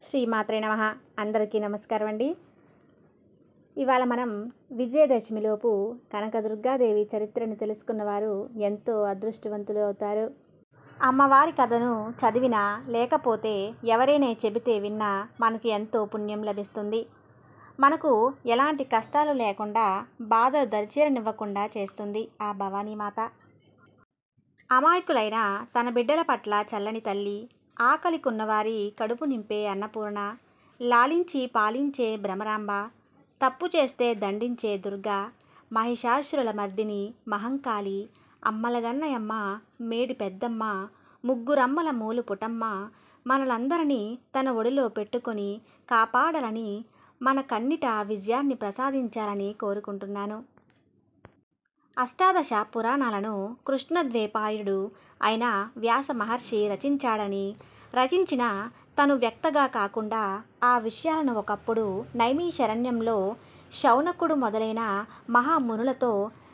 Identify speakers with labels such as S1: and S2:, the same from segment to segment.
S1: శ్రీమాత్రే నమః. అందరికీ నమస్కారం అండి. ఇవాళ మనం విజయదశమిలోపు కనకదుర్గాదేవి చరిత్రను తెలుసుకున్నవారు ఎంతో అదృష్టవంతులు అవుతారు. అమ్మవారి కథను చదివినా లేకపోతే ఎవరైనా చెబితే విన్నా మనకు ఎంతో పుణ్యం లభిస్తుంది. మనకు ఎలాంటి కష్టాలు లేకుండా బాధలు దరిచేరనివ్వకుండా చేస్తుంది ఆ భవానీమాత. అమాయకులైన తన బిడ్డల పట్ల చల్లని తల్లి, ఆకలికున్నవారి కడుపు నింపే అన్నపూర్ణ, లాలించి పాలించే భ్రమరాంబ, తప్పు చేస్తే దండించే దుర్గా, మహిషాసురుల మర్దిని మహంకాళి, అమ్మలగన్నయమ్మ, మేడి పెద్దమ్మ, ముగ్గురమ్మల మూలు పుటమ్మ, మనలందరినీ తన ఒడిలో పెట్టుకొని కాపాడాలని, మన కన్నిట విజయాన్ని ప్రసాదించాలని కోరుకుంటున్నాను. అష్టాదశ పురాణాలను కృష్ణద్వైపాయుడు అయిన వ్యాస మహర్షి రచించిన తను వ్యక్తగా కాకుండా ఆ విషయాలను ఒకప్పుడు నైమిషారణ్యంలో శౌనకుడు మొదలైన మహామునులతో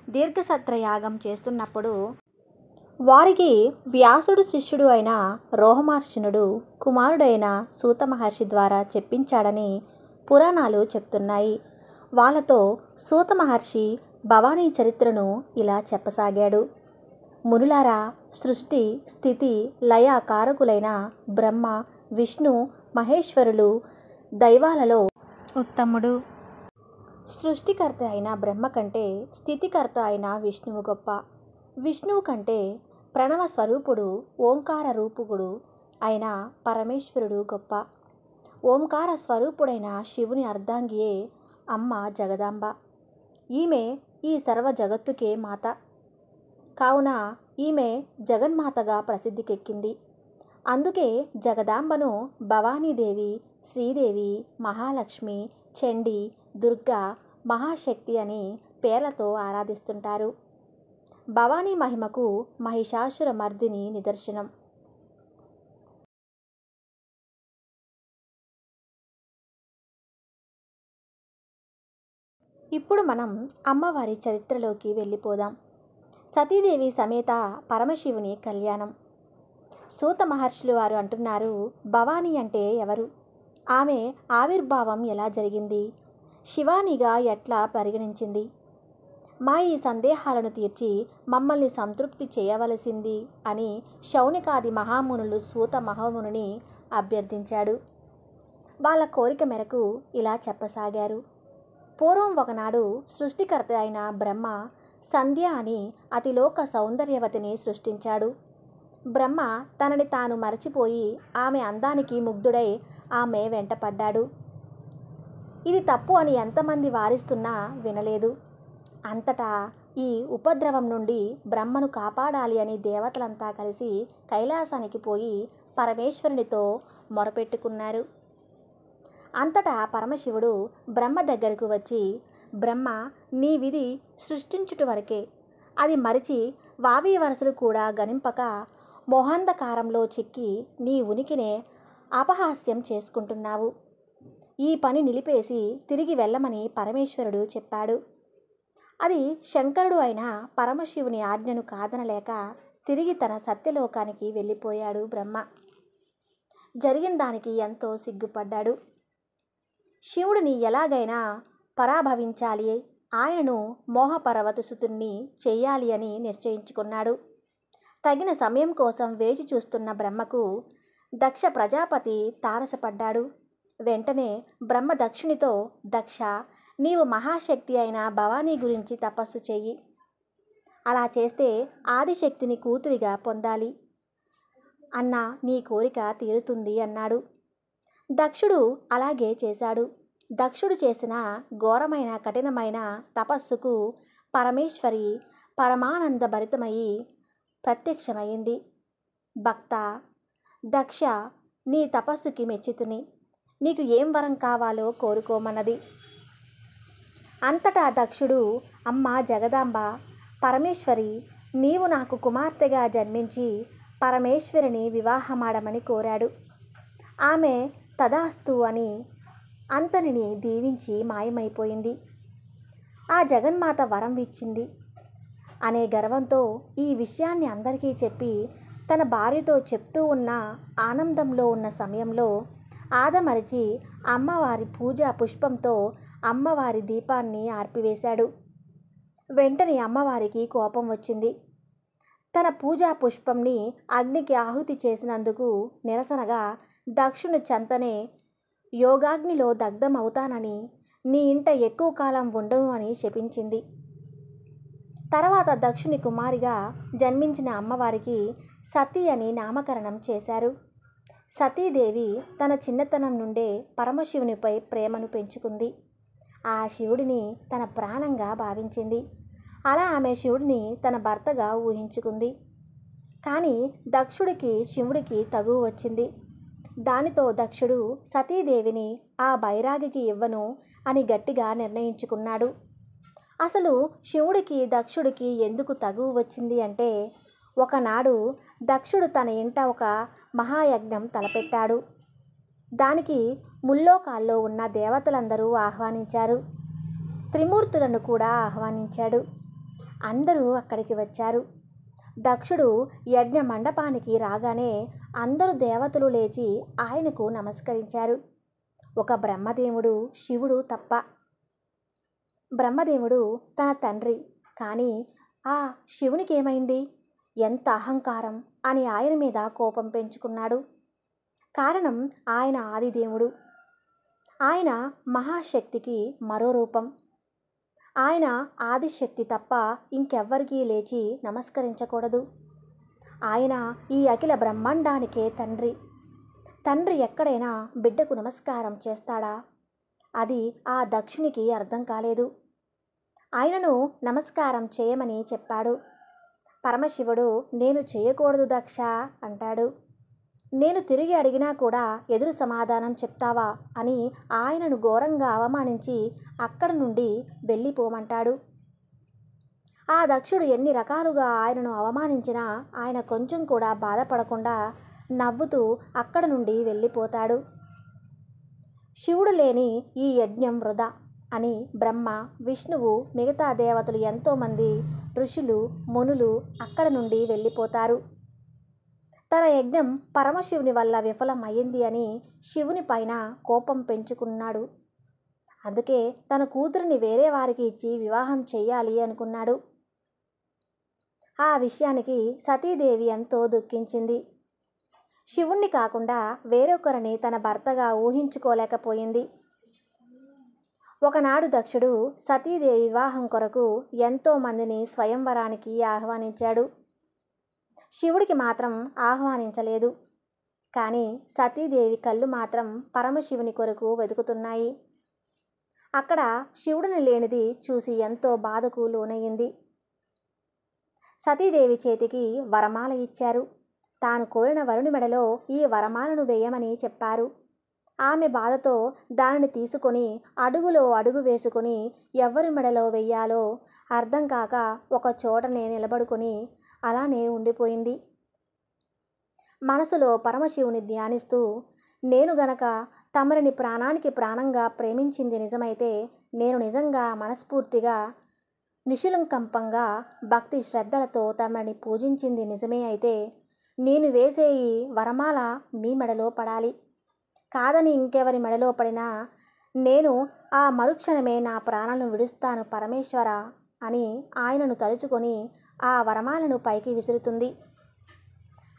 S1: దీర్ఘసత్రయాగం చేస్తున్నప్పుడు వారికి వ్యాసుడు శిష్యుడు అయిన రోమహర్షణుడు కుమారుడైన సూత మహర్షి ద్వారా చెప్పించాడని పురాణాలు చెప్తున్నాయి. వాళ్ళతో సూత మహర్షి భవానీ చరిత్రను ఇలా చెప్పసాగాడు. మునులారా, సృష్టి స్థితి లయ కారకులైన బ్రహ్మ, విష్ణు, మహేశ్వరులు దైవాలలో ఉత్తముడు. సృష్టికర్త అయిన బ్రహ్మ కంటే స్థితికర్త అయిన విష్ణువు గొప్ప. విష్ణువు కంటే ప్రణవ స్వరూపుడు ఓంకార రూపుడు అయిన పరమేశ్వరుడు గొప్ప. ఓంకార స్వరూపుడైన శివుని అర్ధాంగియే అమ్మ జగదాంబ. ఈమె ఈ సర్వ జగత్తుకే మాత. కావున ఈమె జగన్మాతగా ప్రసిద్ధికెక్కింది. అందుకే జగదాంబను భవానీదేవి, శ్రీదేవి, మహాలక్ష్మి, చండి, దుర్గా, మహాశక్తి అని పేర్లతో ఆరాధిస్తుంటారు. భవానీ మహిమకు మహిషాసుర మర్దిని నిదర్శనం. ఇప్పుడు మనం అమ్మవారి చరిత్రలోకి వెళ్ళిపోదాం. సతీదేవి సమేత పరమశివుని కళ్యాణం. సూత మహర్షులు వారు అంటున్నారు, భవానీ అంటే ఎవరు? ఆమె ఆవిర్భావం ఎలా జరిగింది? శివానిగా ఎట్లా పరిగణించింది? మా ఈ సందేహాలను తీర్చి మమ్మల్ని సంతృప్తి చేయవలసింది అని శౌనకాది మహామునులు సూత మహామునిని అభ్యర్థించాడు. వాళ్ళ కోరిక మేరకు ఇలా చెప్పసాగారు. పూర్వం ఒకనాడు సృష్టికర్త అయిన బ్రహ్మ సంధ్య అని అతిలోక సౌందర్యవతిని సృష్టించాడు. బ్రహ్మ తనని తాను మరచిపోయి ఆమె అందానికి ముగ్ధుడై ఆమె వెంటపడ్డాడు. ఇది తప్పు అని ఎంతమంది వారిస్తున్నా వినలేదు. అంతటా ఈ ఉపద్రవం నుండి బ్రహ్మను కాపాడాలి అని దేవతలంతా కలిసి కైలాసానికి పోయి పరమేశ్వరునితో మొరపెట్టుకున్నారు. అంతటా పరమశివుడు బ్రహ్మ దగ్గరకు వచ్చి, బ్రహ్మ, నీ విధి సృష్టించుట వరకే. అది మరిచి వావి వరసలు కూడా గణింపక మోహాంధకారంలో చిక్కి నీ ఉనికినే అపహాస్యం చేసుకుంటున్నావు. ఈ పని నిలిపేసి తిరిగి వెళ్ళమని పరమేశ్వరుడు చెప్పాడు. అది శంకరుడు అయిన పరమశివుని ఆజ్ఞను కాదనలేక తిరిగి తన సత్యలోకానికి వెళ్ళిపోయాడు బ్రహ్మ. జరిగిన దానికి ఎంతో సిగ్గుపడ్డాడు. శివుడిని ఎలాగైనా పరాభవించాలి, ఆయనను మోహపరవశుతుణ్ణి చెయ్యాలి అని నిశ్చయించుకున్నాడు. తగిన సమయం కోసం వేచి చూస్తున్న బ్రహ్మకు దక్ష ప్రజాపతి తారసపడ్డాడు. వెంటనే బ్రహ్మ దక్షునితో, దక్ష, నీవు మహాశక్తి అయిన భవానీ గురించి తపస్సు చెయ్యి. అలా చేస్తే ఆదిశక్తిని కూతురిగా పొందాలి అన్న నీ కోరిక తీరుతుంది అన్నాడు. దక్షుడు అలాగే చేశాడు. దక్షుడు చేసిన ఘోరమైన కఠినమైన తపస్సుకు పరమేశ్వరి పరమానంద భరితమయ్యి ప్రత్యక్షమైంది. భక్త దక్ష, నీ తపస్సుకి మెచ్చితిని. నీకు ఏం వరం కావాలో కోరుకోమన్నది. అంతటా దక్షుడు, అమ్మ జగదాంబ, పరమేశ్వరి, నీవు నాకు కుమార్తెగా జన్మించి పరమేశ్వరిని వివాహమాడమని కోరాడు. ఆమె తదాస్తు అని అంతనిని దీవించి మాయమైపోయింది. ఆ జగన్మాత వరం ఇచ్చింది అనే గర్వంతో ఈ విషయాన్ని అందరికీ చెప్పి తన భార్యతో చెప్తూ ఉన్న ఆనందంలో ఉన్న సమయంలో ఆదమరిచి అమ్మవారి పూజా పుష్పంతో అమ్మవారి దీపాన్ని ఆర్పివేశాడు. వెంటనే అమ్మవారికి కోపం వచ్చింది. తన పూజా పుష్పంని అగ్నికి ఆహుతి చేసినందుకు నిరసనగా దక్షుని చెంతనే యోగాగ్నిలో దగ్ధమవుతానని, నీ ఇంట ఎక్కువ కాలం ఉండను అని శపించింది. తర్వాత దక్షుని కుమారిగా జన్మించిన అమ్మవారికి సతీ అని నామకరణం చేశారు. సతీదేవి తన చిన్నతనం నుండే పరమశివునిపై ప్రేమను పెంచుకుంది. ఆ శివుడిని తన ప్రాణంగా భావించింది. అలా ఆమె శివుడిని తన భర్తగా ఊహించుకుంది. కానీ దక్షుడికి శివుడికి తగువ వచ్చింది. దానితో దక్షుడు సతీదేవిని ఆ బైరాగికి ఇవ్వను అని గట్టిగా నిర్ణయించుకున్నాడు. అసలు శివుడికి దక్షుడికి ఎందుకు తగువ వచ్చింది అంటే, ఒకనాడు దక్షుడు తన ఇంట ఒక మహాయజ్ఞం తలపెట్టాడు. దానికి ముల్లోకాల్లో ఉన్న దేవతలందరూ ఆహ్వానించారు. త్రిమూర్తులను కూడా ఆహ్వానించాడు. అందరూ అక్కడికి వచ్చారు. దక్షుడు యజ్ఞ మండపానికి రాగానే అందరూ దేవతలు లేచి ఆయనకు నమస్కరించారు. ఒక బ్రహ్మదేవుడు, శివుడు తప్ప. బ్రహ్మదేవుడు తన తండ్రి, కానీ ఆ శివునికి ఏమైంది, ఎంత అహంకారం అని ఆయన మీద కోపం పెంచుకున్నాడు. కారణం ఆయన ఆదిదేవుడు. ఆయన మహాశక్తికి మరో రూపం. ఆయన ఆదిశక్తి తప్ప ఇంకెవ్వరికీ లేచి నమస్కరించకూడదు. ఆయన ఈ అఖిల బ్రహ్మాండానికే తండ్రి. తండ్రి ఎక్కడైనా బిడ్డకు నమస్కారం చేస్తాడా? అది ఆ దక్షునికి అర్థం కాలేదు. ఆయనను నమస్కారం చేయమని చెప్పాడు. పరమశివుడు, నేను చేయకూడదు దక్ష అంటాడు. నేను తిరిగి అడిగినా కూడా ఎదురు సమాధానం చెప్తావా అని ఆయనను ఘోరంగా అవమానించి అక్కడి నుండి వెళ్ళిపోమంటాడు. ఆ దక్షుడు ఎన్ని రకాలుగా ఆయనను అవమానించినా ఆయన కొంచెం కూడా బాధపడకుండా నవ్వుతూ అక్కడి నుండి వెళ్ళిపోతాడు. శివుడు లేని ఈ యజ్ఞం వృధా అని బ్రహ్మ, విష్ణువు, మిగతా దేవతలు ఎంతోమంది ఋషులు, మునులు అక్కడ నుండి వెళ్ళిపోతారు. తన యజ్ఞం పరమశివుని వల్ల విఫలం అయ్యింది అని శివుని పైన కోపం పెంచుకున్నాడు. అందుకే తన కూతురిని వేరే వారికి ఇచ్చి వివాహం చెయ్యాలి అనుకున్నాడు. ఆ విషయానికి సతీదేవి ఎంతో దుఃఖించింది. శివుణ్ణి కాకుండా వేరొకరిని తన భర్తగా ఊహించుకోలేకపోయింది. ఒకనాడు దక్షుడు సతీదేవి వివాహం కొరకు ఎంతో మందిని స్వయంవరానికి ఆహ్వానించాడు. శివుడికి మాత్రం ఆహ్వానించలేదు. కానీ సతీదేవి కళ్ళు మాత్రం పరమశివుని కొరకు వెతుకుతున్నాయి. అక్కడ శివుడిని లేనిది చూసి ఎంతో బాధకు లోనయ్యింది. సతీదేవి చేతికి వరమాల ఇచ్చారు. తాను కోరిన వరుని మెడలో ఈ వరమాలను వేయమని చెప్పారు. ఆమె బాధతో దానిని తీసుకొని అడుగులో అడుగు వేసుకొని ఎవరి మెడలో వెయ్యాలో అర్థం కాక ఒక చోటనే నిలబడుకొని అలానే ఉండిపోయింది. మనసులో పరమశివుని ధ్యానిస్తూ, నేను గనక తమరిని ప్రాణానికి ప్రాణంగా ప్రేమించింది నిజమైతే, నేను నిజంగా మనస్ఫూర్తిగా నిశులంకంపంగా భక్తి శ్రద్ధలతో తమరిని పూజించింది నిజమే అయితే, నేను వేసే ఈ వరమాల మీ మెడలో పడాలి. కాదని ఇంకెవరి మెడలో పడినా నేను ఆ మరుక్షణమే నా ప్రాణాలను విడుస్తాను పరమేశ్వర అని ఆయనను తలుచుకొని ఆ వరమాలను పైకి విసురుతుంది.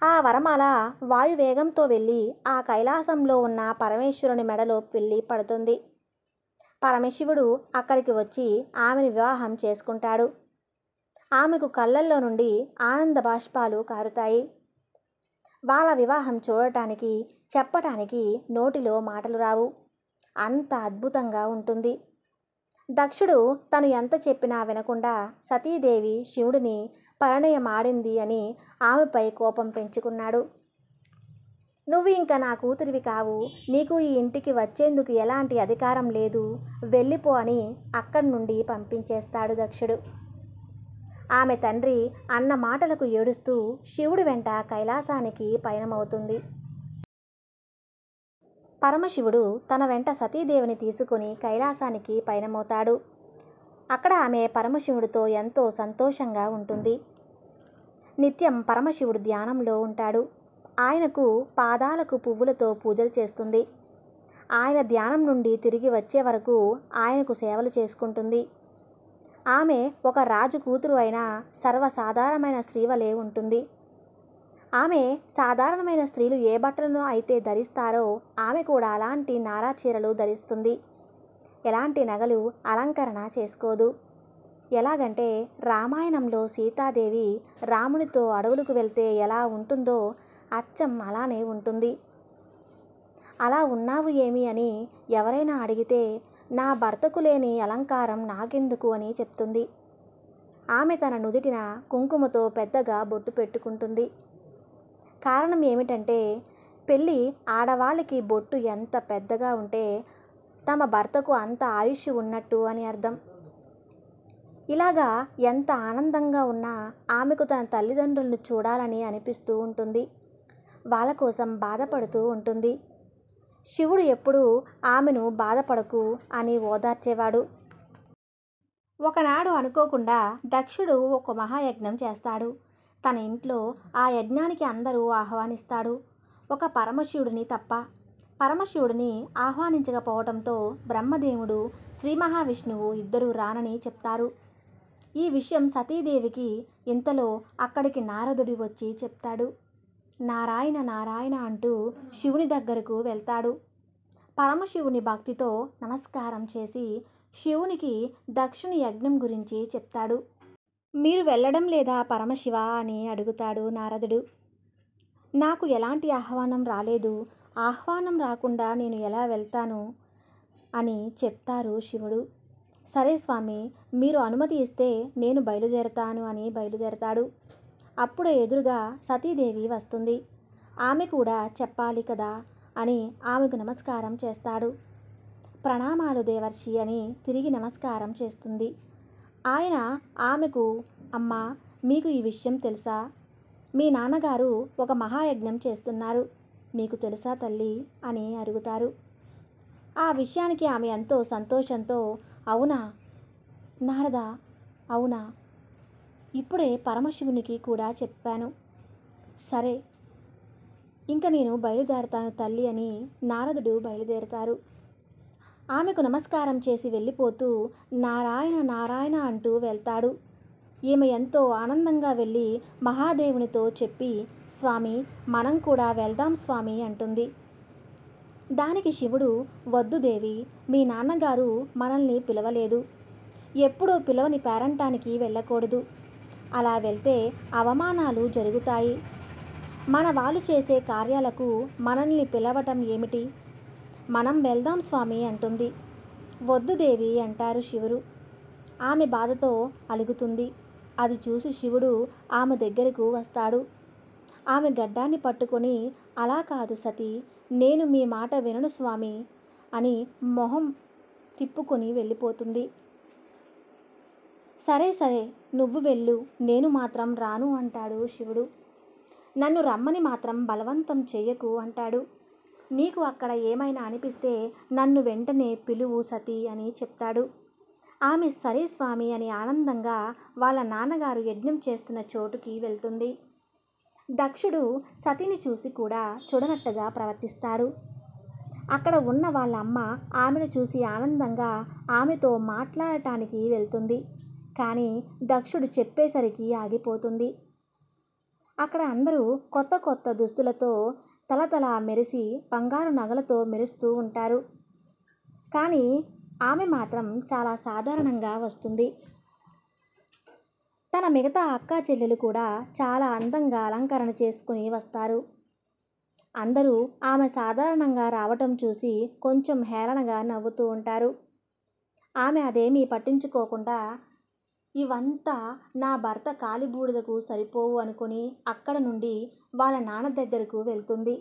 S1: ఆ వరమాల వాయువేగంతో వెళ్ళి ఆ కైలాసంలో ఉన్న పరమేశ్వరుని మెడలో వెళ్ళి పడుతుంది. పరమశివుడు అక్కడికి వచ్చి ఆమెను వివాహం చేసుకుంటాడు. ఆమెకు కళ్ళల్లో నుండి ఆనంద బాష్పాలు కారుతాయి. వాళ్ళ వివాహం చూడటానికి, చెప్పటానికి నోటిలో మాటలు రావు. అంత అద్భుతంగా ఉంటుంది. దక్షుడు తను ఎంత చెప్పినా వినకుండా సతీదేవి శివుడిని పరిణయమాడింది అని ఆమెపై కోపం పెంచుకున్నాడు. నువ్వు ఇంకా నా కూతురివి కావు, నీకు ఈ ఇంటికి వచ్చేందుకు ఎలాంటి అధికారం లేదు, వెళ్ళిపో అని అక్కడి నుండి పంపించేస్తాడు దక్షుడు. ఆమె తండ్రి అన్న మాటలకు ఏడుస్తూ శివుడి వెంట కైలాసానికి పయనమవుతుంది. పరమశివుడు తన వెంట సతీదేవిని తీసుకొని కైలాసానికి పయనమవుతాడు. అక్కడ ఆమె పరమశివుడితో ఎంతో సంతోషంగా ఉంటుంది. నిత్యం పరమశివుడు ధ్యానంలో ఉంటాడు. ఆయనకు పాదాలకు పువ్వులతో పూజలు చేస్తుంది. ఆయన ధ్యానం నుండి తిరిగి వచ్చే వరకు ఆయనకు సేవలు చేసుకుంటుంది. ఆమె ఒక రాజు కూతురు అయిన సర్వసాధారణమైన స్త్రీవలే ఉంటుంది. ఆమె సాధారణమైన స్త్రీలు ఏ బట్టలను అయితే ధరిస్తారో ఆమె కూడా అలాంటి నారా చీరలు ధరిస్తుంది. ఎలాంటి నగలు అలంకరణ చేసుకోదు. ఎలాగంటే రామాయణంలో సీతాదేవి రామునితో అడవులకు వెళ్తే ఎలా ఉంటుందో అచ్చం అలానే ఉంటుంది. అలా ఉన్నావు ఏమి అని ఎవరైనా అడిగితే నా భర్తకు లేని అలంకారం నాకెందుకు అని చెప్తుంది. ఆమె తన నుదిటిన కుంకుమతో పెద్దగా బొట్టు పెట్టుకుంటుంది. కారణం ఏమిటంటే పెళ్ళి ఆడవాళ్ళకి బొట్టు ఎంత పెద్దగా ఉంటే తమ భర్తకు అంత ఆయుష్ ఉన్నట్టు అని అర్థం. ఇలాగా ఎంత ఆనందంగా ఉన్నా ఆమెకు తన తల్లిదండ్రులను చూడాలని అనిపిస్తూ ఉంటుంది. వాళ్ళ కోసం బాధపడుతూ ఉంటుంది. శివుడు ఎప్పుడూ ఆమెను బాధపడకు అని ఓదార్చేవాడు. ఒకనాడు అనుకోకుండా దక్షుడు ఒక మహాయజ్ఞం చేస్తాడు. తన ఇంట్లో ఆ యజ్ఞానికి అందరూ ఆహ్వానిస్తాడు, ఒక పరమశివుడిని తప్ప. పరమశివుడిని ఆహ్వానించకపోవడంతో బ్రహ్మదేవుడు శ్రీ మహావిష్ణువు ఇద్దరూ రానని చెప్తారు. ఈ విషయం సతీదేవికి ఇంతలో అక్కడికి నారదుడి వచ్చి చెప్తాడు. నారాయణ నారాయణ అంటూ శివుని దగ్గరకు వెళ్తాడు. పరమశివుని భక్తితో నమస్కారం చేసి శివునికి దక్షుని యజ్ఞం గురించి చెప్తాడు. మీరు వెళ్ళడం లేదా పరమశివ అని అడుగుతాడు నారదుడు. నాకు ఎలాంటి ఆహ్వానం రాలేదు, ఆహ్వానం రాకుండా నేను ఎలా వెళ్తాను అని చెప్తారు శివుడు. సరే స్వామి, మీరు అనుమతి ఇస్తే నేను బయలుదేరతాను అని బయలుదేరతాడు. అప్పుడే ఎదురుగా సతీదేవి వస్తుంది. ఆమె కూడా చెప్పాలి కదా అని ఆమెకు నమస్కారం చేస్తాడు. ప్రణామాలు దేవర్షి అని తిరిగి నమస్కారం చేస్తుంది. ఆయన ఆమెకు, అమ్మా, మీకు ఈ విషయం తెలుసా? మీ నాన్నగారు ఒక మహాయజ్ఞం చేస్తున్నారు, మీకు తెలుసా తల్లి అని అడుగుతారు. ఆ విషయానికి ఆమె ఎంతో సంతోషంతో, అవునా నారదా, అవునా, ఇప్పుడే పరమశివునికి కూడా చెప్పాను. సరే, ఇంక నేను బయలుదేరతాను తల్లి అని నారదుడు బయలుదేరతారు. ఆమెకు నమస్కారం చేసి వెళ్ళిపోతూ నారాయణ నారాయణ అంటూ వెళ్తాడు. ఈమె ఎంతో ఆనందంగా వెళ్ళి మహాదేవునితో చెప్పి, స్వామి, మనం కూడా వెళ్దాం స్వామి అంటుంది. దానికి శివుడు, వద్దు దేవి, మీ నాన్నగారు మనల్ని పిలవలేదు, ఎప్పుడూ పిలవని పేరంటానికి వెళ్ళకూడదు. అలా వెళ్తే అవమానాలు జరుగుతాయి. మన వాళ్ళు చేసే కార్యాలకు మనల్ని పిలవటం ఏమిటి? మనం వెళ్దాం స్వామి అంటుంది. వద్దు దేవి అంటారు శివుడు. ఆమె బాధతో అలుగుతుంది. అది చూసి శివుడు ఆమె దగ్గరకు వస్తాడు. ఆమె గడ్డాన్ని పట్టుకొని, అలా కాదు సతీ, నేను మీ మాట వినను స్వామి అని మొహం తిప్పుకొని వెళ్ళిపోతుంది. సరే సరే, నువ్వు వెళ్ళు, నేను మాత్రం రాను అంటాడు శివుడు. నన్ను రమ్మని మాత్రం బలవంతం చెయ్యకు అంటాడు. నీకు అక్కడ ఏమైనా అనిపిస్తే నన్ను వెంటనే పిలువు సతీ అని చెప్తాడు. ఆమె సరే స్వామి అని ఆనందంగా వాళ్ళ నాన్నగారు యజ్ఞం చేస్తున్న చోటుకి వెళ్తుంది. దక్షుడు సతిని చూసి కూడా చూడనట్టుగా ప్రవర్తిస్తాడు. అక్కడ ఉన్న వాళ్ళ అమ్మ ఆమెను చూసి ఆనందంగా ఆమెతో మాట్లాడటానికి వెళ్తుంది. కానీ దక్షుడు చెప్పేసరికి ఆగిపోతుంది. అక్కడ అందరూ కొత్త కొత్త దుస్తులతో తలతల మెరిసి బంగారు నగలతో మెరుస్తూ ఉంటారు. కానీ ఆమె మాత్రం చాలా సాధారణంగా వస్తుంది. తన మిగతా అక్కా చెల్లెలు కూడా చాలా అందంగా అలంకరణ చేసుకుని వస్తారు. అందరూ ఆమె సాధారణంగా రావటం చూసి కొంచెం హేళనగా నవ్వుతూ ఉంటారు. ఆమె అదేమీ పట్టించుకోకుండా, ఇవంతా నా భర్త కాలిబూడిదకు సరిపోవు అనుకుని అక్కడ నుండి వాళ్ళ నాన్న దగ్గరకు వెళ్తుంది.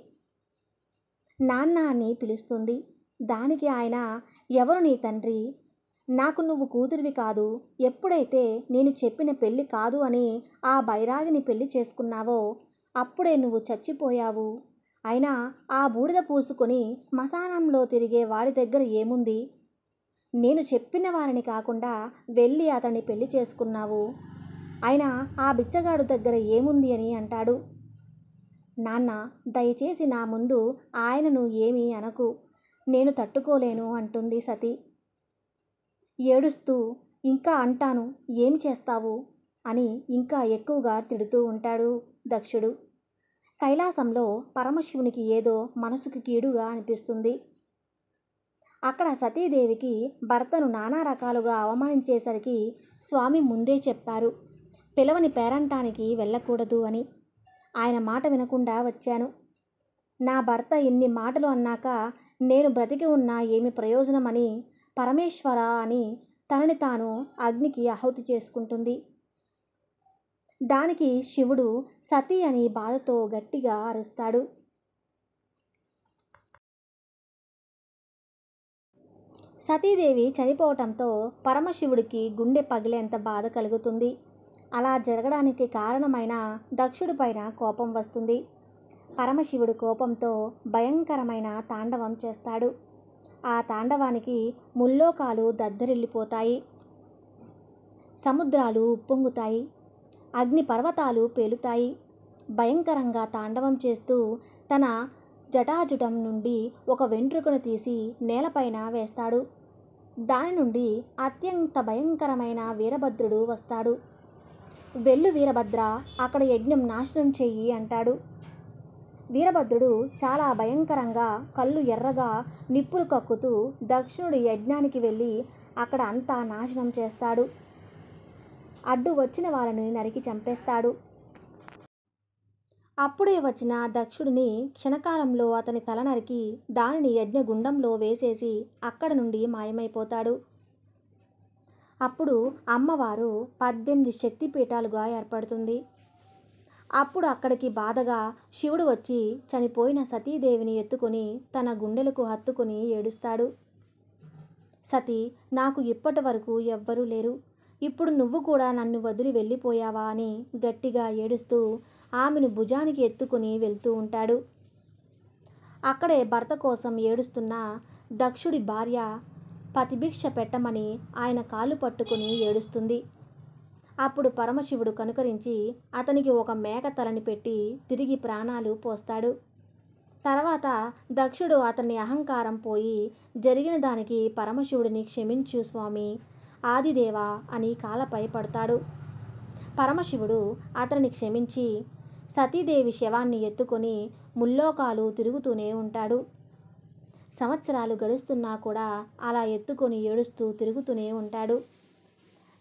S1: నాన్న అని పిలుస్తుంది. దానికి ఆయన, ఎవరు నీ తండ్రి? నాకు నువ్వు కూతురివి కాదు. ఎప్పుడైతే నేను చెప్పిన పెళ్ళి కాదు అని ఆ బైరాగిని పెళ్లి చేసుకున్నావో అప్పుడే నువ్వు చచ్చిపోయావు. అయినా ఆ బూడిద పూసుకొని శ్మశానంలో తిరిగే వాడి దగ్గర ఏముంది? నేను చెప్పిన వారిని కాకుండా వెళ్ళి అతన్ని పెళ్లి చేసుకున్నావు. అయినా ఆ బిచ్చగాడు దగ్గర ఏముంది అని అంటాడు. నాన్న, దయచేసి నా ముందు ఆయనను ఏమీ అనకు. నేను తట్టుకోలేను అంటుంది సతి. ఏడుస్తూ ఇంకా అంటాను, ఏమి చేస్తావు అని ఇంకా ఎక్కువగా తిడుతూ ఉంటాడు దక్షుడు. కైలాసంలో పరమశివునికి ఏదో మనసుకు కీడుగా అనిపిస్తుంది. అక్కడ సతీదేవికి భర్తను నానా రకాలుగా అవమానించేసరికి స్వామి ముందే చెప్పారు, పిలవని పేరంటానికి వెళ్ళకూడదు అని. ఆయన మాట వినకుండా వచ్చాను. నా భర్త ఇన్ని మాటలు అన్నాక నేను బ్రతికి ఉన్నా ఏమి ప్రయోజనమని పరమేశ్వర అని తనని తాను అగ్నికి ఆహుతి చేసుకుంటుంది. దానికి శివుడు సతీ అని బాధతో గట్టిగా అరుస్తాడు. సతీదేవి చనిపోవటంతో పరమశివుడికి గుండె పగిలేంత బాధ కలుగుతుంది. అలా జరగడానికి కారణమైన దక్షుడి పైన కోపం వస్తుంది. పరమశివుడు కోపంతో భయంకరమైన తాండవం చేస్తాడు. ఆ తాండవానికి ముల్లోకాలు దద్దరిల్లిపోతాయి. సముద్రాలు ఉప్పొంగుతాయి. అగ్ని పర్వతాలు పేలుతాయి. భయంకరంగా తాండవం చేస్తూ తన జటాజుటం నుండి ఒక వెంట్రుకను తీసి నేలపైన వేస్తాడు. దాని నుండి అత్యంత భయంకరమైన వీరభద్రుడు వస్తాడు. వెళ్ళు వీరభద్ర, అక్కడ యజ్ఞం నాశనం చెయ్యి అంటాడు. వీరభద్రుడు చాలా భయంకరంగా కళ్ళు ఎర్రగా నిప్పులు కక్కుతూ దక్షిణుడి యజ్ఞానికి వెళ్ళి అక్కడ అంతా నాశనం చేస్తాడు. అడ్డు వచ్చిన వాళ్ళని నరికి చంపేస్తాడు. అప్పుడే వచ్చిన దక్షుడిని క్షణకాలంలో అతని తల నరికి దానిని యజ్ఞగుండంలో వేసేసి అక్కడ నుండి మాయమైపోతాడు. అప్పుడు అమ్మవారు 18 శక్తిపీఠాలుగా ఏర్పడుతుంది. అప్పుడు అక్కడికి బాధగా శివుడు వచ్చి చనిపోయిన సతీదేవిని ఎత్తుకొని తన గుండెలకు హత్తుకొని ఏడుస్తాడు. సతీ, నాకు ఇప్పటి వరకు ఎవ్వరూ లేరు, ఇప్పుడు నువ్వు కూడా నన్ను వదిలి వెళ్ళిపోయావా అని గట్టిగా ఏడుస్తూ ఆమెను భుజానికి ఎత్తుకుని వెళ్తూ ఉంటాడు. అక్కడే భర్త కోసం ఏడుస్తున్న దక్షుడి భార్య పతిభిక్ష పెట్టమని ఆయన కాళ్ళు పట్టుకుని ఏడుస్తుంది. అప్పుడు పరమశివుడు కనుకరించి అతనికి ఒక మేక తలని పెట్టి తిరిగి ప్రాణాలు పోస్తాడు. తర్వాత దక్షుడు అతని అహంకారం పోయి జరిగిన దానికి పరమశివుడిని క్షమించు స్వామి ఆదిదేవా అని కాళ్ళపై పడతాడు. పరమశివుడు అతనిని క్షమించి సతీదేవి శవాన్ని ఎత్తుకొని ముల్లోకాలు తిరుగుతూనే ఉంటాడు. సంవత్సరాలు గడుస్తున్నా కూడా అలా ఎత్తుకొని ఏడుస్తూ తిరుగుతూనే ఉంటాడు.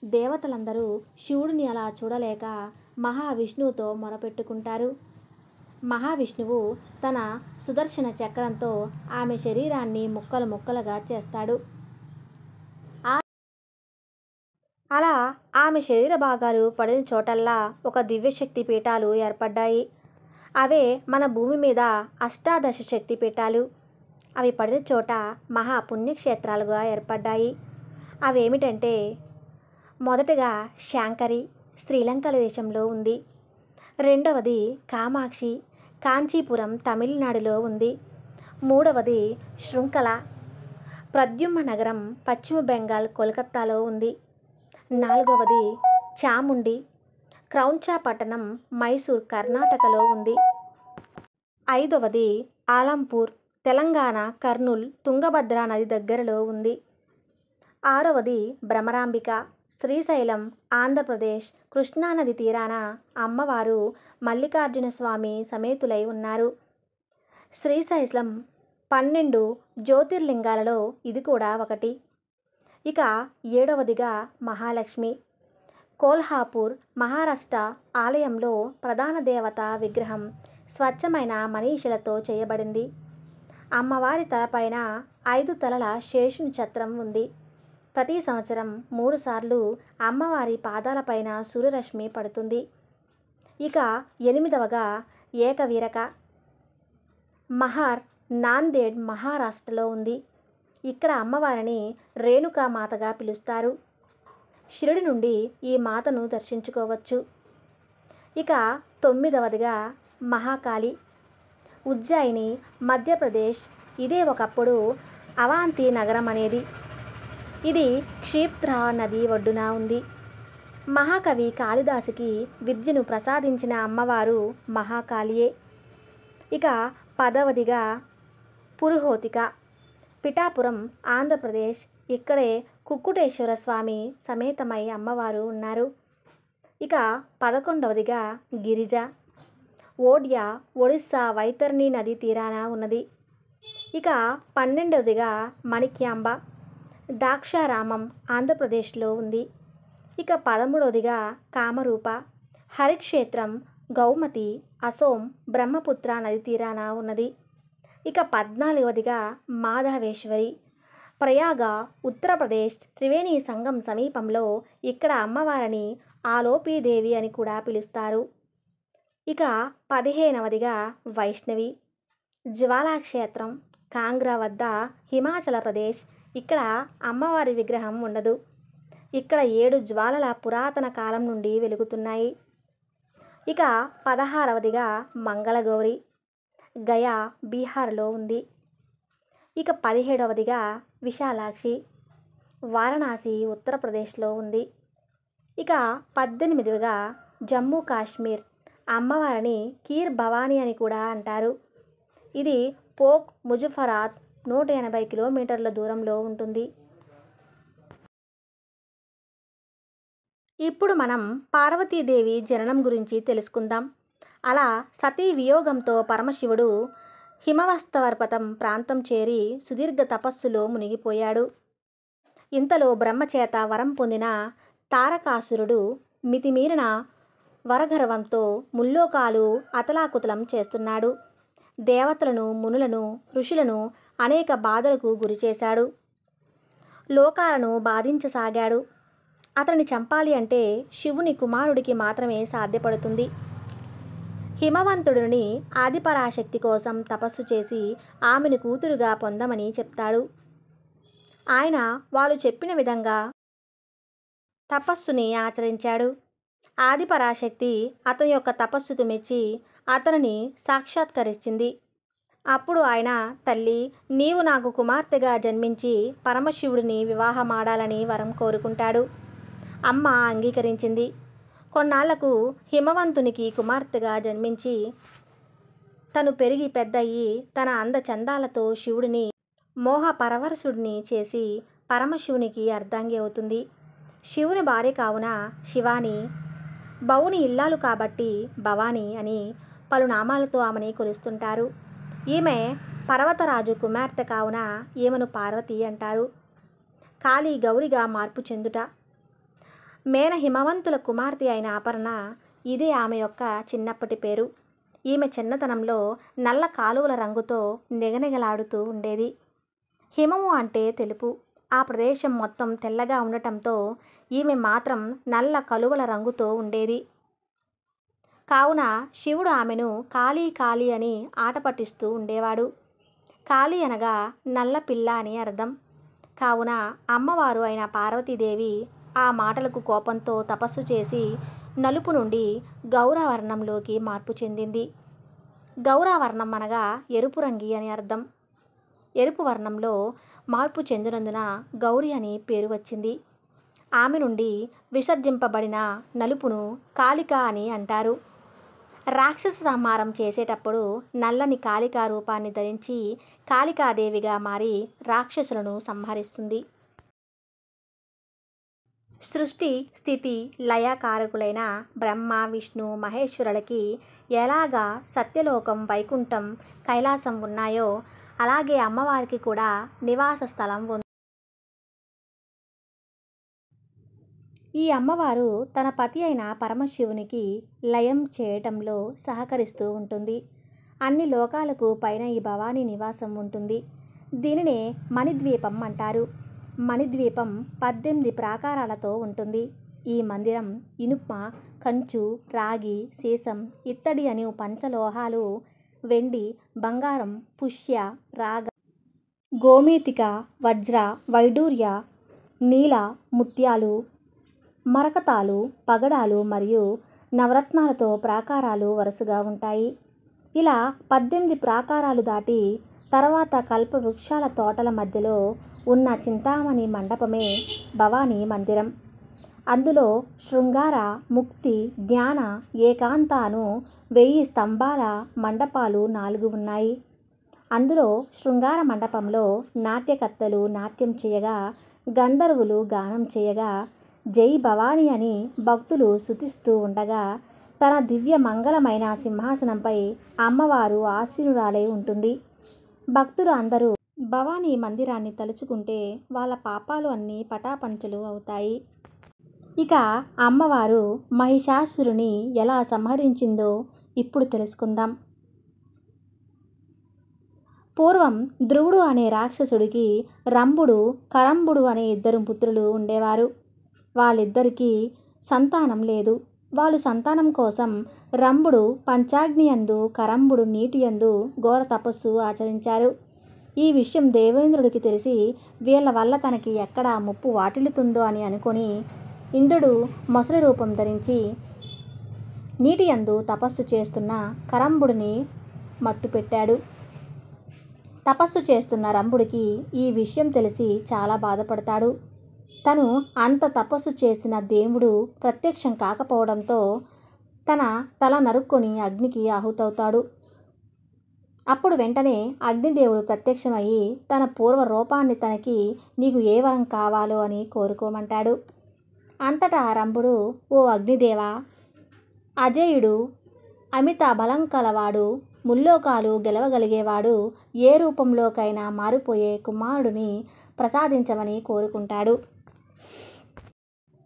S1: దేవతలందరూ శివుడిని అలా చూడలేక మహావిష్ణువుతో మొరపెట్టుకుంటారు. మహావిష్ణువు తన సుదర్శన చక్రంతో ఆమె శరీరాన్ని ముక్కలు ముక్కలుగా చేస్తాడు. అలా ఆమె శరీర భాగాలు పడిన చోటల్లా ఒక దివ్యశక్తి పీఠాలు ఏర్పడ్డాయి. అవే మన భూమి మీద అష్టాదశ శక్తి పీఠాలు. అవి పడిన చోట మహాపుణ్యక్షేత్రాలుగా ఏర్పడ్డాయి. అవేమిటంటే, మొదటగా శాంకరి, శ్రీలంక దేశంలో ఉంది. రెండవది కామాక్షి, కాంచీపురం, తమిళనాడులో ఉంది. మూడవది శృంఖల, ప్రద్యుమ్న నగరం, పశ్చిమ బెంగాల్, కోల్కతాలో ఉంది. నాలుగవది చాముండి, క్రౌంచా పట్టణం, మైసూర్, కర్ణాటకలో ఉంది. ఐదవది ఆలంపూర్, తెలంగాణ, కర్నూల్, తుంగభద్రా నది దగ్గరలో ఉంది. ఆరవది భ్రమరాంబిక, శ్రీశైలం, ఆంధ్రప్రదేశ్, కృష్ణానది తీరాన అమ్మవారు మల్లికార్జున స్వామి సమేతులై ఉన్నారు. శ్రీశైలం 12 జ్యోతిర్లింగాలలో ఇది కూడా ఒకటి. ఇక ఏడవదిగా మహాలక్ష్మి, కోల్హాపూర్, మహారాష్ట్ర ఆలయంలో ప్రధాన దేవత విగ్రహం స్వచ్ఛమైన మనీషులతో చేయబడింది. అమ్మవారి తలపైన 5 తలల శేషుని ఛత్రం ఉంది. ప్రతి సంవత్సరం 3 సార్లు అమ్మవారి పాదాలపైన సూర్యరశ్మి పడుతుంది. ఇక 8వగా ఏకవీరక, మహార్, నాందేడ్, మహారాష్ట్రలో ఉంది. ఇక్కడ అమ్మవారిని రేణుకా మాతగా పిలుస్తారు. షిరిడి నుండి ఈ మాతను దర్శించుకోవచ్చు. ఇక 9వదిగా మహాకాళి, ఉజ్జయిని, మధ్యప్రదేశ్. ఇదే ఒకప్పుడు అవంతి నగరం అనేది. ఇది క్షిప్రా నది ఒడ్డున ఉంది. మహాకవి కాళిదాసుకి విద్యను ప్రసాదించిన అమ్మవారు మహాకాళియే. ఇక 10వదిగా పురుహోతిక, పిఠాపురం, ఆంధ్రప్రదేశ్. ఇక్కడే కుక్కుటేశ్వర స్వామి సమేతమై అమ్మవారు ఉన్నారు. ఇక 11వదిగా గిరిజ. ఓడ్యా ఒడిస్సా వైతరణి నదీ తీరాన ఉన్నది. ఇక 12వదిగా మణిక్యాంబ. ద్రాక్షారామం ఆంధ్రప్రదేశ్లో ఉంది. ఇక 13వదిగా కామరూప. హరిక్షేత్రం గౌమతి, అసోం, బ్రహ్మపుత్ర నది తీరాన ఉన్నది. ఇక 14వదిగా మాధవేశ్వరి. ప్రయాగ, ఉత్తరప్రదేశ్ త్రివేణి సంగం సమీపంలో. ఇక్కడ అమ్మవారిని ఆలోపీదేవి అని కూడా పిలుస్తారు. ఇక 15వదిగా వైష్ణవి. జ్వాలాక్షేత్రం కాంగ్రా వద్ద, హిమాచల ప్రదేశ్. ఇక్కడ అమ్మవారి విగ్రహం ఉండదు. ఇక్కడ 7 జ్వాలల పురాతన కాలం నుండి వెలుగుతున్నాయి. ఇక 16వదిగా మంగళగౌరి. గయా, బీహార్లో ఉంది. ఇక 17వదిగా విశాలాక్షి. వారణాసి, ఉత్తరప్రదేశ్లో ఉంది. ఇక 18వదిగా జమ్మూ కాశ్మీర్. అమ్మవారిని కీర్ భవానీ అని కూడా అంటారు. ఇది పోక్ ముజఫరాత్ 180 కిలోమీటర్ల దూరంలో ఉంటుంది. ఇప్పుడు మనం పార్వతీదేవి జననం గురించి తెలుసుకుందాం. అలా సతీ వియోగంతో పరమశివుడు హిమవస్తపర్వతం ప్రాంతం చేరి సుదీర్ఘ తపస్సులో మునిగిపోయాడు. ఇంతలో బ్రహ్మచేత వరం పొందిన తారకాసురుడు మితిమీరిన వరగర్వంతో ముల్లోకాలు అతలాకుతలం చేస్తున్నాడు. దేవతలను, మునులను, ఋషులను అనేక బాధలకు గురిచేశాడు. లోకాలను బాధించసాగాడు. అతన్ని చంపాలి అంటే శివుని కుమారుడికి మాత్రమే సాధ్యపడుతుంది. హిమవంతుడిని ఆదిపరాశక్తి కోసం తపస్సు చేసి ఆమెను కూతురుగా పొందమని చెప్తాడు. ఆయన వాళ్ళు చెప్పిన విధంగా తపస్సుని ఆచరించాడు. ఆదిపరాశక్తి అతని యొక్క తపస్సుకు మెచ్చి అతనిని సాక్షాత్కరించింది. అప్పుడు ఆయన, తల్లి, నీవు నాకు కుమార్తెగా జన్మించి పరమశివుడిని వివాహమాడాలని వరం కోరుకుంటాడు. అమ్మ అంగీకరించింది. కొన్నాళ్లకు హిమవంతునికి కుమార్తెగా జన్మించి తను పెరిగి పెద్దయ్యి తన అందచందాలతో శివుడిని మోహపరవశుడిని చేసి పరమశివునికి అర్ధాంగి అవుతుంది. శివుని భార్య కావున శివాని, భవుని ఇల్లాలు కాబట్టి భవాని అని పలు నామాలతో ఆమెని కొలుస్తుంటారు. ఈమె పర్వతరాజు కుమార్తె కావున ఈమెను పార్వతి అంటారు. కాళీ గౌరిగా మార్పు చెందుట. మేన హిమవంతుల కుమార్తె అయిన అపర్ణ, ఇదే ఆమె యొక్క చిన్నప్పటి పేరు. ఈమె చిన్నతనంలో నల్ల కాలువల రంగుతో నిగనిగలాడుతూ ఉండేది. హిమము అంటే తెలుపు. ఆ ప్రదేశం మొత్తం తెల్లగా ఉండటంతో ఈమె మాత్రం నల్ల కలువల రంగుతో ఉండేది. కావున శివుడు ఆమెను కాళీ కాళీ అని ఆట పట్టిస్తూ ఉండేవాడు. కాళీ అనగా నల్ల పిల్ల అని అర్థం. కావున అమ్మవారు అయిన పార్వతీదేవి ఆ మాటలకు కోపంతో తపస్సు చేసి నలుపు నుండి గౌరవర్ణంలోకి మార్పు చెందింది. గౌరవర్ణం అనగా ఎరుపు రంగి అని అర్థం. ఎరుపు వర్ణంలో మార్పు చెందినందున గౌరి అని పేరు వచ్చింది. ఆమె నుండి విసర్జింపబడిన నలుపును కాళిక అని అంటారు. రాక్షస సంహారం చేసేటప్పుడు నల్లని కాళికా రూపాన్ని ధరించి కాళికాదేవిగా మారి రాక్షసులను సంహరిస్తుంది. సృష్టి, స్థితి, లయకారకులైన బ్రహ్మ, విష్ణు, మహేశ్వరులకి ఎలాగా సత్యలోకం, వైకుంఠం, కైలాసం ఉన్నాయో అలాగే అమ్మవారికి కూడా నివాస స్థలం ఉంది. ఈ అమ్మవారు తన పతి అయిన పరమశివునికి లయం చేయటంలో సహకరిస్తూ ఉంటుంది. అన్ని లోకాలకు పైన ఈ భవానీ నివాసం ఉంటుంది. దీనినే మణిద్వీపం అంటారు. మణిద్వీపం 18 ప్రాకారాలతో ఉంటుంది. ఈ మందిరం ఇనుప, కంచు, రాగి, సీసం, ఇత్తడి అను పంచలోహాలు, వెండి, బంగారం, పుష్య, రాగ, గోమేతిక, వజ్ర, వైడూర్య, నీల, ముత్యాలు, మరకతాలు, పగడాలు మరియు నవరత్నాలతో ప్రాకారాలు వరుసగా ఉంటాయి. ఇలా 18 ప్రాకారాలు దాటి తర్వాత కల్ప వృక్షాల తోటల మధ్యలో ఉన్న చింతామణి మండపమే భవానీ మందిరం. అందులో శృంగార, ముక్తి, జ్ఞాన, ఏకాంత అను 1000 స్తంభాల మండపాలు 4 ఉన్నాయి. అందులో శృంగార మండపంలో నాట్యకర్తలు నాట్యం చేయగా, గంధర్వులు గానం చేయగా, జై భవాని అని భక్తులు స్తుతిస్తూ ఉండగా, తన దివ్య మంగళమైన సింహాసనంపై అమ్మవారు ఆసీనురాలై ఉంటుంది. భక్తులు అందరూ భవానీ మందిరాన్ని తలుచుకుంటే వాళ్ళ పాపాలు అన్నీ పటాపంచలు అవుతాయి. ఇక అమ్మవారు మహిషాసురుని ఎలా సంహరించిందో ఇప్పుడు తెలుసుకుందాం. పూర్వం ధ్రువుడు అనే రాక్షసుడికి రంభుడు, కరంభుడు అనే ఇద్దరు పుత్రులు ఉండేవారు. వాళ్ళిద్దరికీ సంతానం లేదు. వాళ్ళు సంతానం కోసం రంభుడు పంచాగ్ని యందు, కరంభుడు నీటి యందు ఘోర తపస్సు ఆచరించారు. ఈ విషయం దేవేంద్రుడికి తెలిసి వీళ్ళ వల్ల తనకి ఎక్కడ ముప్పు వాటిల్లుతుందో అని అనుకొని ఇంద్రుడు మొసలి రూపం ధరించి నీటి యందు తపస్సు చేస్తున్న కరంభుడిని మట్టుపెట్టాడు. తపస్సు చేస్తున్న రంభుడికి ఈ విషయం తెలిసి చాలా బాధపడతాడు. తను అంత తపస్సు చేసిన దేవుడు ప్రత్యక్షం కాకపోవడంతో తన తల నరుక్కొని అగ్నికి ఆహుతవుతాడు. అప్పుడు వెంటనే అగ్నిదేవుడు ప్రత్యక్షమయ్యి తన పూర్వ రూపాన్ని తనకి నీకు ఏ వరం కావాలో అని కోరుకోమంటాడు. అంతటా రంభుడు, ఓ అగ్నిదేవా, అజేయుడు, అమిత బలం కలవాడు, ముల్లోకాలు గెలవగలిగేవాడు, ఏ రూపంలోకైనా మారిపోయే కుమారుడిని ప్రసాదించమని కోరుకుంటాడు.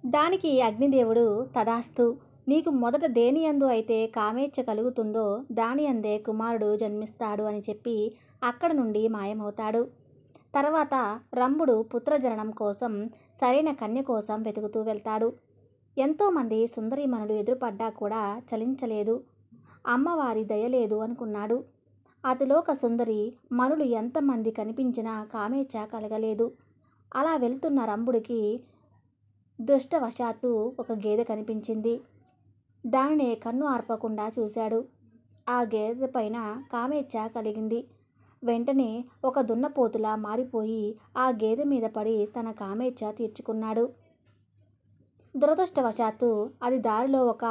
S1: దానికి అగ్నిదేవుడు, తదాస్తు, నీకు మొదట దేనియందు అయితే కామేచ్ఛ కలుగుతుందో దాని అందే కుమారుడు జన్మిస్తాడు అని చెప్పి అక్కడ నుండి మాయమవుతాడు. తర్వాత రంభుడు పుత్రజననం కోసం సరైన కన్య కోసం వెతుకుతూ వెళ్తాడు. ఎంతోమంది సుందరీమణులు ఎదురుపడ్డా కూడా చలించలేదు. అమ్మవారి దయలేదు అనుకున్నాడు. అతిలోక సుందరి మనులు ఎంతమంది కనిపించినా కామేచ్ఛ కలగలేదు. అలా వెళ్తున్న రంభుడికి దుష్టవశాత్తు ఒక గేదె కనిపించింది. దానినే కన్ను ఆర్పకుండా చూశాడు. ఆ గేదె పైన కామేచ్ఛ కలిగింది. వెంటనే ఒక దున్నపోతులా మారిపోయి ఆ గేదె మీద పడి తన కామేచ్ఛ తీర్చుకున్నాడు. దురదృష్టవశాత్తు అది దారిలో ఒక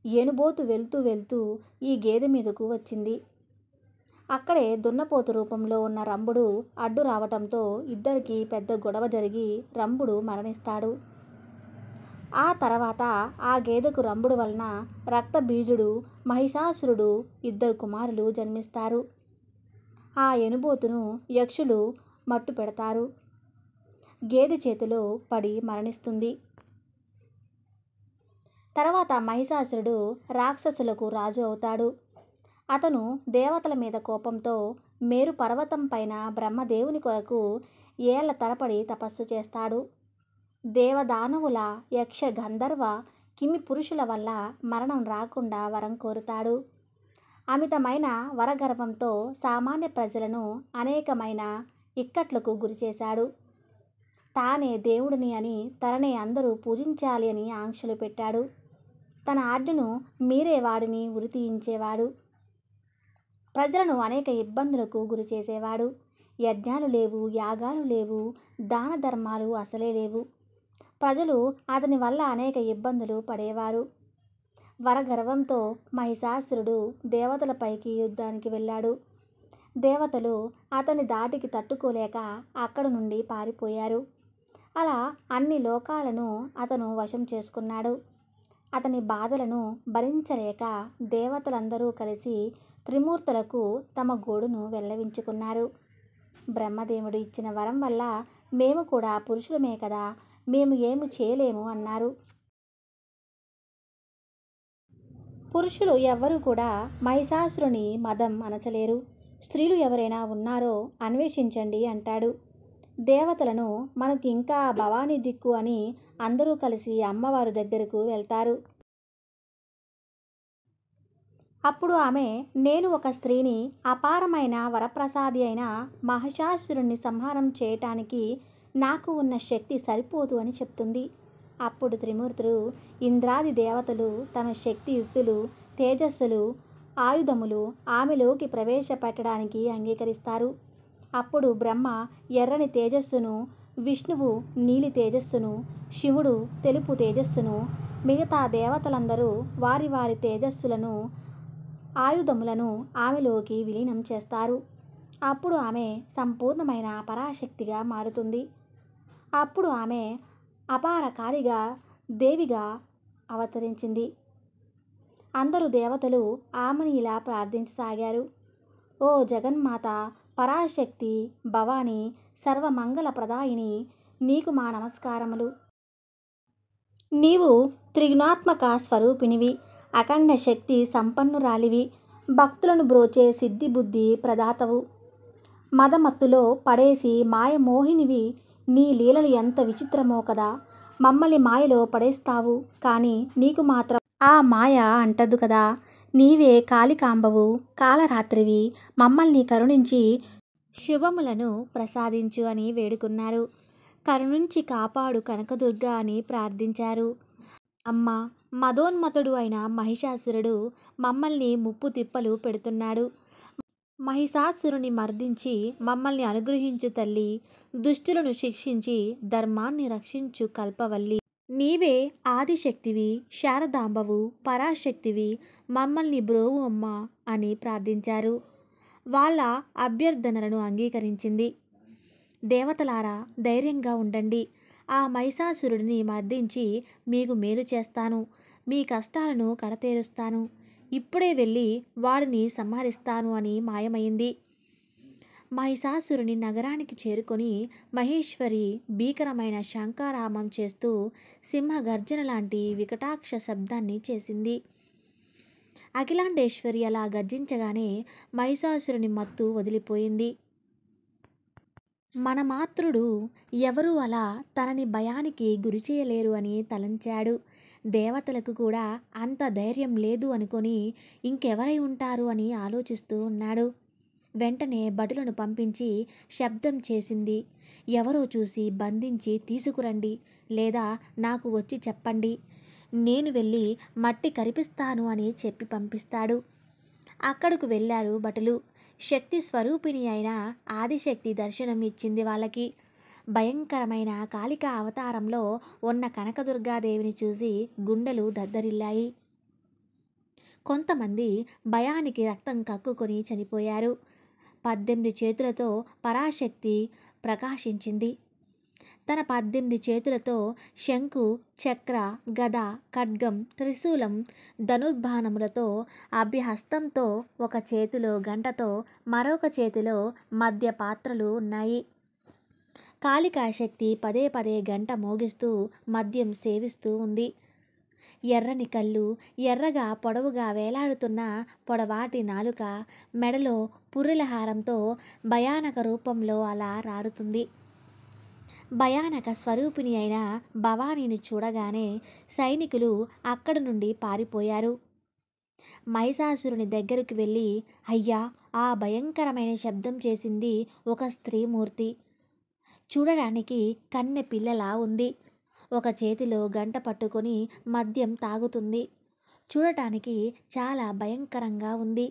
S1: ఏనుబోతు వెళ్తూ ఈ గేదె మీదకు వచ్చింది. అక్కడే దున్నపోతు రూపంలో ఉన్న రంభుడు అడ్డు రావటంతో ఇద్దరికి పెద్ద గొడవ జరిగి రంభుడు మరణిస్తాడు. ఆ తర్వాత ఆ గేదెకు రంభుడు వలన రక్తబీజుడు, మహిషాసురుడు ఇద్దరు కుమారులు జన్మిస్తారు. ఆ ఎనుబోతును యక్షులు మట్టు పెడతారు. గేదె చేతిలో పడి మరణిస్తుంది. తర్వాత మహిషాసురుడు రాక్షసులకు రాజు అవుతాడు. అతను దేవతల మీద కోపంతో మేరు పర్వతం పైన బ్రహ్మదేవుని కొరకు ఏళ్ల తరబడి తపస్సు చేస్తాడు. దేవదానవుల, యక్ష, గంధర్వ, కిమి పురుషుల వల్ల మరణం రాకుండా వరం కోరుతాడు. అమితమైన వరగర్వంతో సామాన్య ప్రజలను అనేకమైన ఇక్కట్లకు గురిచేశాడు. తానే దేవుడిని అని తననే అందరూ పూజించాలి అని ఆంక్షలు పెట్టాడు. తన ఆజ్ఞను మీరే వాడిని ఉరితీయించేవాడు. ప్రజలను అనేక ఇబ్బందులకు గురి చేసేవాడు. యజ్ఞాలు లేవు, యాగాలు లేవు, దాన ధర్మాలు అసలే లేవు. ప్రజలు అతని వల్ల అనేక ఇబ్బందులు పడేవారు. వరగర్వంతో మహిషాసురుడు దేవతలపైకి యుద్ధానికి వెళ్ళాడు. దేవతలు అతని దాటికి తట్టుకోలేక అక్కడి నుండి పారిపోయారు. అలా అన్ని లోకాలను అతను వశం చేసుకున్నాడు. అతని బాధలను భరించలేక దేవతలందరూ కలిసి త్రిమూర్తులకు తమ గోడును వెల్లవించుకున్నారు. బ్రహ్మదేవుడు ఇచ్చిన వరం వల్ల మేము కూడా పురుషులమే కదా, మేము ఏమి చేయలేము అన్నారు. పురుషులు ఎవ్వరూ కూడా మహిషాసురుని మదం అణచలేరు. స్త్రీలు ఎవరైనా ఉన్నారో అన్వేషించండి అంటాడు. దేవతలను మనకు ఇంకా భవానీ దిక్కు అని అందరూ కలిసి అమ్మవారి దగ్గరకు వెళ్తారు. అప్పుడు ఆమె, నేను ఒక స్త్రీని, అపారమైన వరప్రసాది అయిన మహిషాసురుణ్ణి సంహారం చేయటానికి నాకు ఉన్న శక్తి సరిపోదు అని చెప్తుంది. అప్పుడు త్రిమూర్తులు, ఇంద్రాది దేవతలు తమ శక్తియుక్తులు, తేజస్సులు, ఆయుధములు ఆమెలోకి ప్రవేశపెట్టడానికి అంగీకరిస్తారు. అప్పుడు బ్రహ్మ ఎర్రని తేజస్సును, విష్ణువు నీలి తేజస్సును, శివుడు తెలుపు తేజస్సును, మిగతా దేవతలందరూ వారి వారి తేజస్సులను, ఆయుధములను ఆమెలోకి విలీనం చేస్తారు. అప్పుడు ఆమె సంపూర్ణమైన పరాశక్తిగా మారుతుంది. అప్పుడు ఆమె అపారకారిగా దేవిగా అవతరించింది. అందరూ దేవతలు ఆమెను ఇలా ప్రార్థించసాగారు: ఓ జగన్మాత, పరాశక్తి, భవాని, సర్వమంగళ ప్రదాయిని, నీకు మా నమస్కారములు. నీవు త్రిగుణాత్మక స్వరూపిణివి, అఖండ శక్తి సంపన్నురాలివి, భక్తులను బ్రోచే సిద్ధిబుద్ధి ప్రదాతవు, మదమత్తులో పడేసి మాయమోహినివి. నీ లీలలు ఎంత విచిత్రమో కదా. మమ్మల్ని మాయలో పడేస్తావు, కానీ నీకు మాత్రం ఆ మాయ అంటదు కదా. నీవే కాళికాంబవు, కాలరాత్రివి, మమ్మల్ని కరుణించి శుభములను ప్రసాదించు అని వేడుకున్నారు. కరుణించి కాపాడు కనకదుర్గ అని ప్రార్థించారు. అమ్మ, మదోన్మతుడు అయిన మహిషాసురుడు మమ్మల్ని ముప్పు తిప్పలు పెడుతున్నాడు. మహిషాసురుని మర్దించి మమ్మల్ని అనుగ్రహించు తల్లి. దుష్టులను శిక్షించి ధర్మాన్ని రక్షించు కల్పవల్లి. నీవే ఆదిశక్తివి, శారదాంబవు, పరాశక్తివి, మమ్మల్ని బ్రోవు అమ్మ అని ప్రార్థించారు. వాళ్ళ అభ్యర్థనలను అంగీకరించింది. దేవతలారా, ధైర్యంగా ఉండండి. ఆ మహిషాసురుడిని మర్దించి మీకు మేలు చేస్తాను. మీ కష్టాలను కడతేరుస్తాను. ఇప్పుడే వెళ్ళి వాడిని సంహరిస్తాను అని మాయమైంది. మహిషాసురుని నగరానికి చేరుకొని మహేశ్వరి భీకరమైన శంఖారామం చేస్తూ సింహగర్జన లాంటి వికటాక్ష శబ్దాన్ని చేసింది. అఖిలాండేశ్వరి అలా గర్జించగానే మహిషాసురుని మత్తు వదిలిపోయింది. మనమాతృడు ఎవరూ అలా తనని భయానికి గురి చేయలేరు అని తలంచాడు. దేవతలకు కూడా అంత ధైర్యం లేదు అనుకొని ఇంకెవరై ఉంటారు అని ఆలోచిస్తూ ఉన్నాడు. వెంటనే భటులను పంపించి శబ్దం చేసింది. ఎవరో చూసి బంధించి తీసుకురండి, లేదా నాకు వచ్చి చెప్పండి. నేను వెళ్ళి మట్టి కరిపిస్తాను అని చెప్పి పంపిస్తాడు. అక్కడకు వెళ్ళారు భటులు. శక్తి స్వరూపిణి అయిన ఆదిశక్తి దర్శనం ఇచ్చింది వాళ్ళకి. భయంకరమైన కాళికా అవతారంలో ఉన్న కనకదుర్గాదేవిని చూసి గుండెలు దద్దరిల్లాయి. కొంతమంది భయానికి రక్తం కక్కుకొని చనిపోయారు. 18 చేతులతో పరాశక్తి ప్రకాశించింది. తన 18 చేతులతో శంకు, చక్ర, గద, ఖడ్గం, త్రిశూలం, ధనుర్బాణములతో, అభ్యహస్తంతో, ఒక చేతిలో గంటతో, మరొక చేతిలో మద్య పాత్రలు ఉన్నాయి. కాళికాశక్తి పదే పదే గంట మోగిస్తూ మద్యం సేవిస్తూ ఉంది. ఎర్రని కళ్ళు, ఎర్రగా పొడవుగా వేలాడుతున్న పొడవాటి నాలుక, మెడలో పుర్రెల హారంతో భయానక రూపంలో అలా రారుతుంది. భయానక స్వరూపిణి అయిన భవానీని చూడగానే సైనికులు అక్కడి నుండి పారిపోయారు. మహిషాసురుని దగ్గరకు వెళ్ళి, అయ్యా, ఆ భయంకరమైన శబ్దం చేసింది ఒక స్త్రీమూర్తి. చూడడానికి కన్నె పిల్లలా ఉంది. ఒక చేతిలో గంట పట్టుకొని మద్యం తాగుతుంది. చూడటానికి చాలా భయంకరంగా ఉంది.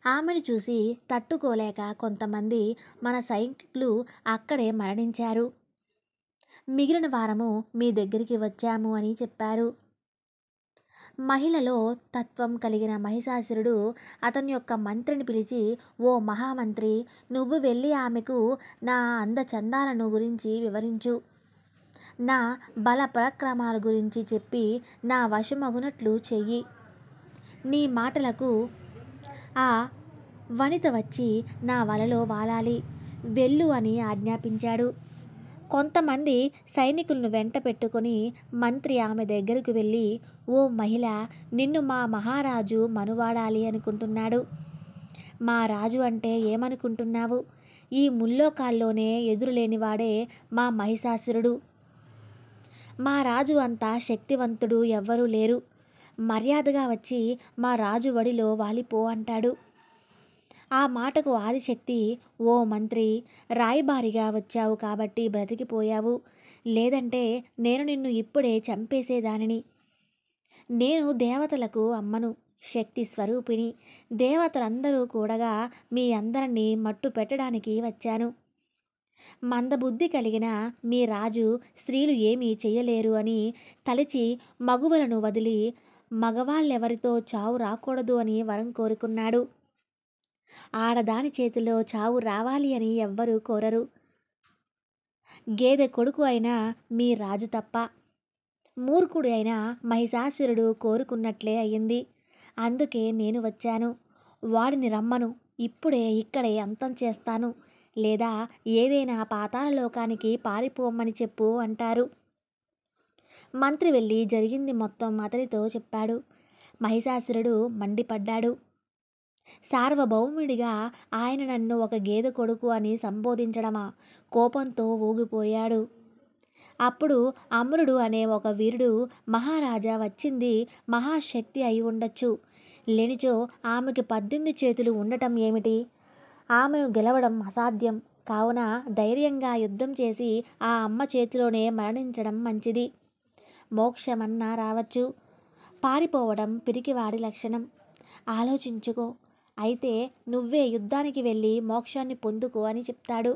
S1: ఆమెను చూసి తట్టుకోలేక కొంతమంది మన సైనికులు అక్కడే మరణించారు. మిగిలిన వారము మీ దగ్గరికి వచ్చాము అని చెప్పారు. మహిళలో తత్వం కలిగిన మహిషాసురుడు అతని యొక్క మంత్రిని పిలిచి, ఓ మహామంత్రి, నువ్వు వెళ్ళి ఆమెకు నా అందచందాలను గురించి వివరించు. నా బల పరాక్రమాల గురించి చెప్పి నా వశమగునట్లు చెయ్యి. నీ మాటలకు ఆ వనిత వచ్చి నా వలలో వాలాలి. వెళ్ళు అని ఆజ్ఞాపించాడు. కొంతమంది సైనికులను వెంట పెట్టుకొని మంత్రి ఆమె దగ్గరకు వెళ్ళి, ఓ మహిళ, నిన్ను మా మహారాజు మనువాడాలి అనుకుంటున్నాడు. మా రాజు అంటే ఏమనుకుంటున్నావు? ఈ ముల్లోకాల్లోనే ఎదురులేనివాడే మా మహిషాసురుడు. మా రాజు అంత శక్తివంతుడు ఎవ్వరూ లేరు. మర్యాదగా వచ్చి మా రాజు వడిలో వాలిపో అంటాడు. ఆ మాటకు ఆదిశక్తి, ఓ మంత్రి, రాయబారిగా వచ్చావు కాబట్టి బ్రతికిపోయావు. లేదంటే నేను నిన్ను ఇప్పుడే చంపేసేదానిని. నేను దేవతలకు అమ్మను, శక్తి స్వరూపిణి. దేవతలందరూ కూడగా మీ అందరినీ మట్టు పెట్టడానికి వచ్చాను. మందబుద్ధి కలిగిన మీ రాజు స్త్రీలు ఏమీ చెయ్యలేరు అని తలచి మగువలను వదిలి మగవాళ్ళెవరితో చావు రాకూడదు అని వరం కోరుకున్నాడు. ఆడదాని చేతిలో చావు రావాలి అని ఎవ్వరూ కోరరు. గేదె కొడుకు అయినా మీ రాజు తప్ప. మూర్ఖుడు అయిన మహిషాసురుడు కోరుకున్నట్లే అయ్యింది. అందుకే నేను వచ్చాను. వాడిని రమ్మను. ఇప్పుడే ఇక్కడే అంతం చేస్తాను. లేదా ఏదైనా పాతాళ లోకానికి పారిపోమ్మని చెప్పు అంటారు. మంత్రి వెళ్ళి జరిగింది మొత్తం అతనితో చెప్పాడు. మహిషాసురుడు మండిపడ్డాడు. సార్వభౌముడిగా ఆయన నన్ను ఒక గేదె కొడుకు అని సంబోధించడమా? కోపంతో ఊగిపోయాడు. అప్పుడు అమరుడు అనే ఒక వీరుడు, మహారాజా వచ్చింది మహాశక్తి అయి ఉండొచ్చు. లేనిచో ఆమెకి 18 చేతులు ఉండటం ఏమిటి? ఆమెను గెలవడం అసాధ్యం. కావున ధైర్యంగా యుద్ధం చేసి ఆ అమ్మ చేతిలోనే మరణించడం మంచిది. మోక్షమన్నా రావచ్చు. పారిపోవడం పిరికివాడి లక్షణం. ఆలోచించుకో. అయితే నువ్వే యుద్ధానికి వెళ్ళి మోక్షాన్ని పొందుకో అని చెప్తాడు.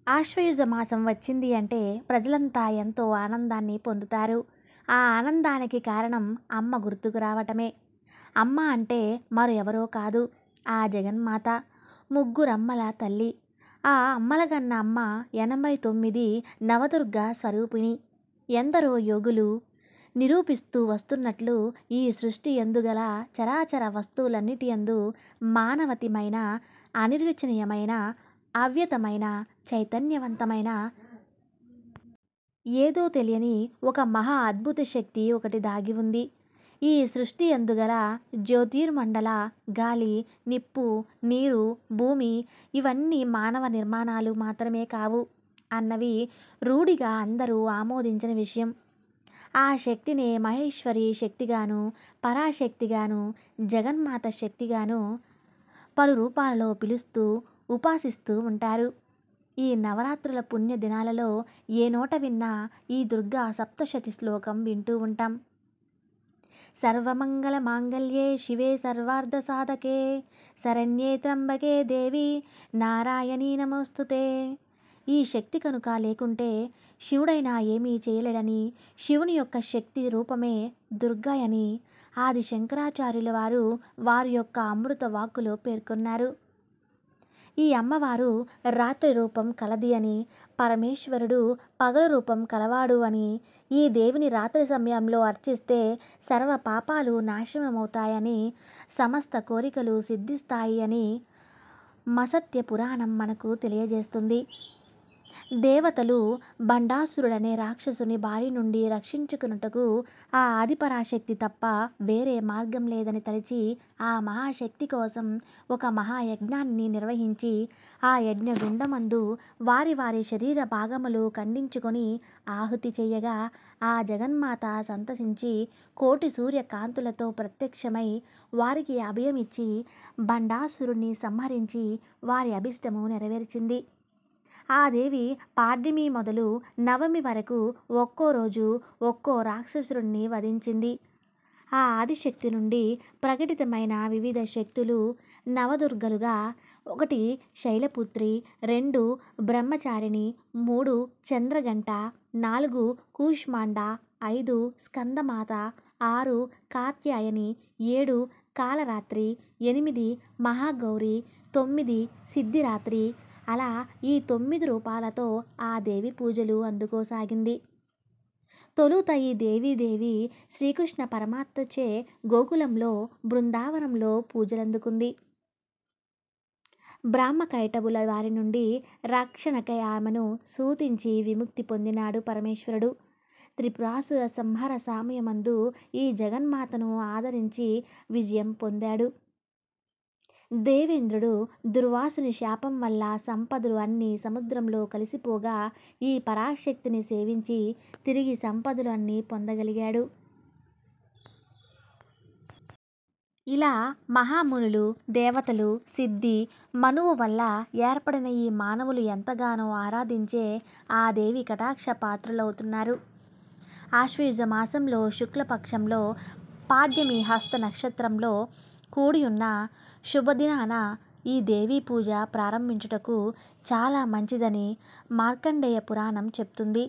S1: ఆశ్వయుజ మాసం వచ్చింది అంటే ప్రజలంతా ఎంతో ఆనందాన్ని పొందుతారు. ఆ ఆనందానికి కారణం అమ్మ గుర్తుకు రావటమే. అమ్మ అంటే మరో ఎవరో కాదు, ఆ జగన్మాత, ముగ్గురమ్మల తల్లి. ఆ అమ్మలగన్న అమ్మ 89 నవదుర్గ స్వరూపిణి. ఎందరో యోగులు నిరూపిస్తూ వస్తున్నట్లు ఈ సృష్టి ఎందుగల చరాచర వస్తువులన్నిటి యందు మానవతిమైన, అనిర్వచనీయమైన, అవ్యతమైన, చైతన్యవంతమైన, ఏదో తెలియని ఒక మహా అద్భుత శక్తి ఒకటి దాగి ఉంది. ఈ సృష్టి ఎందుగల జ్యోతిర్మండల, గాలి, నిప్పు, నీరు, భూమి ఇవన్నీ మానవ నిర్మాణాలు మాత్రమే కావు అన్నవి రూఢిగా అందరూ ఆమోదించిన విషయం. ఆ శక్తినే మహేశ్వరి శక్తిగాను, పరాశక్తిగాను, జగన్మాత శక్తిగాను పలు రూపాలలో పిలుస్తూ ఉపాసిస్తూ ఉంటారు. ఈ నవరాత్రుల పుణ్య దినాలలో ఏ నోట విన్నా ఈ దుర్గా సప్తశతి శ్లోకం వింటూ ఉంటాం. సర్వమంగళ మాంగళ్యే శివే సర్వార్థ సాధకే శరణ్యే త్రంబకే దేవి నారాయణీ నమోస్తుతే. ఈ శక్తి కనుక లేకుంటే శివుడైనా ఏమీ చేయలేడని, శివుని యొక్క శక్తి రూపమే దుర్గా అని ఆది శంకరాచార్యుల వారు వారి యొక్క అమృత వాక్కులో పేర్కొన్నారు. ఈ అమ్మవారు రాత్రి రూపం కలది అని, పరమేశ్వరుడు పగలు రూపం కలవాడు అని, ఈ దేవిని రాత్రి సమయంలో అర్చిస్తే సర్వ పాపాలు నాశనమవుతాయని, సమస్త కోరికలు సిద్ధిస్తాయి అని మసత్య పురాణం మనకు తెలియజేస్తుంది. దేవతలు బండాసురుడనే రాక్షసుని బారి నుండి రక్షించుకున్నటకు ఆ ఆదిపరాశక్తి తప్ప వేరే మార్గం లేదని తలచి ఆ మహాశక్తి కోసం ఒక మహాయజ్ఞాన్ని నిర్వహించి ఆ యజ్ఞగుండమందు వారి వారి శరీర భాగములు ఖండించుకొని ఆహుతి చెయ్యగా ఆ జగన్మాత సంతసించి కోటి సూర్య కాంతులతో ప్రత్యక్షమై వారికి అభయమిచ్చి బండాసురుణ్ణి సంహరించి వారి అభిష్టము నెరవేర్చింది. ఆ దేవి పాడ్యమి మొదలు నవమి వరకు ఒక్కో రోజు ఒక్కో రాక్షసురుణ్ణి వధించింది. ఆ ఆదిశక్తి నుండి ప్రకటితమైన వివిధ శక్తులు నవదుర్గలుగా: 1 శైలపుత్రి, 2 బ్రహ్మచారిణి, 3 చంద్రగంట, 4 కూష్మాండ, 5 స్కందమాత, 6 కాత్యాయని, 7 కాలరాత్రి, 8 మహాగౌరి, 9 సిద్ధిరాత్రి. అలా ఈ 9 రూపాలతో ఆ దేవి పూజలు అందుకోసాగింది. తొలుత ఈ దేవి శ్రీకృష్ణ పరమాత్మచే గోకులంలో బృందావనంలో పూజలందుకుంది. బ్రాహ్మకైటబుల వారి నుండి రక్షణకై ఆమెను సూతించి విముక్తి పొందినాడు పరమేశ్వరుడు. త్రిపురాసుర సంహార సమయమందు ఈ జగన్మాతను ఆదరించి విజయం పొందాడు. దేవేంద్రుడు దుర్వాసుని శాపం వల్ల సంపదలు అన్నీ సముద్రంలో కలిసిపోగా ఈ పరాశక్తిని సేవించి తిరిగి సంపదలు అన్నీ పొందగలిగాడు. ఇలా మహామునులు, దేవతలు, సిద్ధి, మనువు వల్ల ఏర్పడిన ఈ మానవులు ఎంతగానో ఆరాధించే ఆ దేవి కటాక్ష పాత్రులవుతున్నారు. ఆశ్వయుజ మాసంలో శుక్లపక్షంలో పాడ్యమి హస్త నక్షత్రంలో కూడియున్న శుభదినాన ఈ దేవీ పూజ ప్రారంభించుటకు చాలా మంచిదని మార్కండేయ పురాణం చెప్తుంది.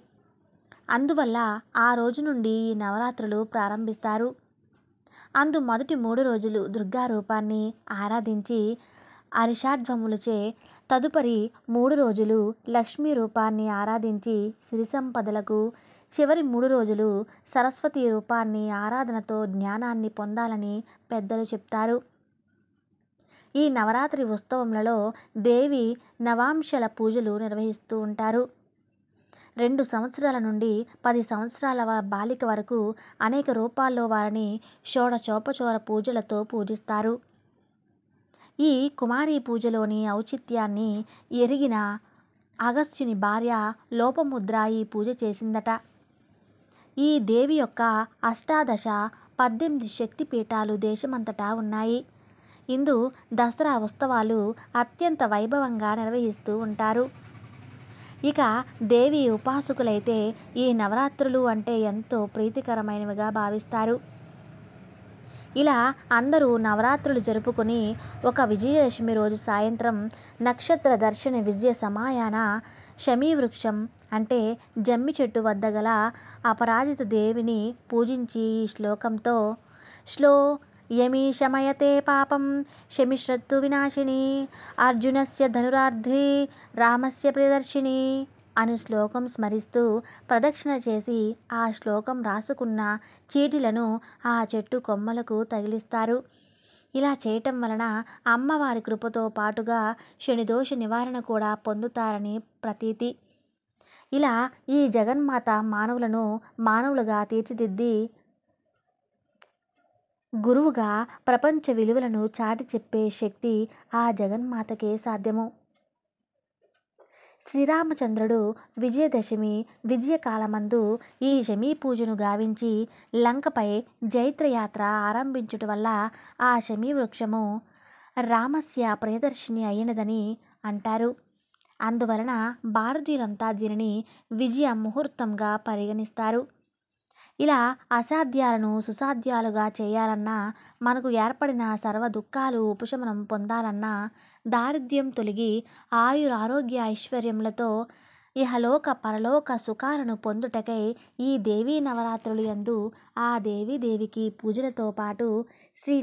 S1: అందువల్ల ఆ రోజు నుండి ఈ నవరాత్రులు ప్రారంభిస్తారు. అందు మొదటి 3 రోజులు దుర్గా రూపాన్ని ఆరాధించి అరిషాధ్వములచే, తదుపరి 3 రోజులు లక్ష్మీ రూపాన్ని ఆరాధించి సిరి సంపదలకు, చివరి 3 రోజులు సరస్వతి రూపాన్ని ఆరాధనతో జ్ఞానాన్ని పొందాలని పెద్దలు చెప్తారు. ఈ నవరాత్రి ఉత్సవములలో దేవి నవాంశల పూజలు నిర్వహిస్తూ ఉంటారు. 2 సంవత్సరాల నుండి 10 సంవత్సరాల బాలిక వరకు అనేక రూపాల్లో వారిని షోడశోపచార పూజలతో పూజిస్తారు. ఈ కుమారి పూజలోని ఔచిత్యాన్ని ఎరిగిన అగస్త్యుని భార్య లోపముద్ర ఈ పూజ చేసిందట. ఈ దేవి యొక్క 18 శక్తిపీఠాలు దేశమంతటా ఉన్నాయి. ఇందు దసరా ఉత్సవాలు అత్యంత వైభవంగా నిర్వహిస్తూ ఉంటారు. ఇక దేవి ఉపాసకులైతే ఈ నవరాత్రులు అంటే ఎంతో ప్రీతికరమైనవిగా భావిస్తారు. ఇలా అందరూ నవరాత్రులు జరుపుకొని ఒక విజయదశమి రోజు సాయంత్రం నక్షత్ర దర్శన విజయ సమాయాన శమీవృక్షం అంటే జమ్మి చెట్టు వద్ద గల అపరాజిత దేవిని పూజించి ఈ శ్లోకంతో శ్లో యమి శమయతే పాపం శమిశ్రత్తు వినాశిని అర్జునస్య ధనురార్ధి రామస్య ప్రియదర్శిని అను శ్లోకం స్మరిస్తూ ప్రదక్షిణ చేసి ఆ శ్లోకం రాసుకున్న చీటిలను ఆ చెట్టు కొమ్మలకు తగిలిస్తారు. ఇలా చేయటం వలన అమ్మవారి కృపతో పాటుగా శనిదోష నివారణ కూడా పొందుతారని ప్రతీతి. ఇలా ఈ జగన్మాత మానవులను మానవులుగా తీర్చిదిద్ది గురువుగా ప్రపంచ విలువలను చాటి చెప్పే శక్తి ఆ జగన్మాతకే సాధ్యము. శ్రీరామచంద్రుడు విజయదశమి విజయకాలమందు ఈ శమీ పూజను గావించి లంకపై జైత్రయాత్ర ఆరంభించుట వల్ల ఆ శమీ వృక్షము రామస్య ప్రియదర్శిని అయినదని అంటారు. అందువలన భారతీయులంతా దీనిని విజయ ముహూర్తంగా పరిగణిస్తారు. ఇలా అసాధ్యాలను సుసాధ్యాలుగా చేయాలన్నా, మనకు ఏర్పడిన సర్వ దుఃఖాలు ఉపశమనం పొందాలన్నా, దారిద్ర్యం తొలగి ఆయురారోగ్య ఐశ్వర్యములతో ఇహలోక పరలోక సుఖాలను పొందుటకై ఈ దేవీ నవరాత్రులు యందు ఆ దేవికి పూజలతో పాటు శ్రీ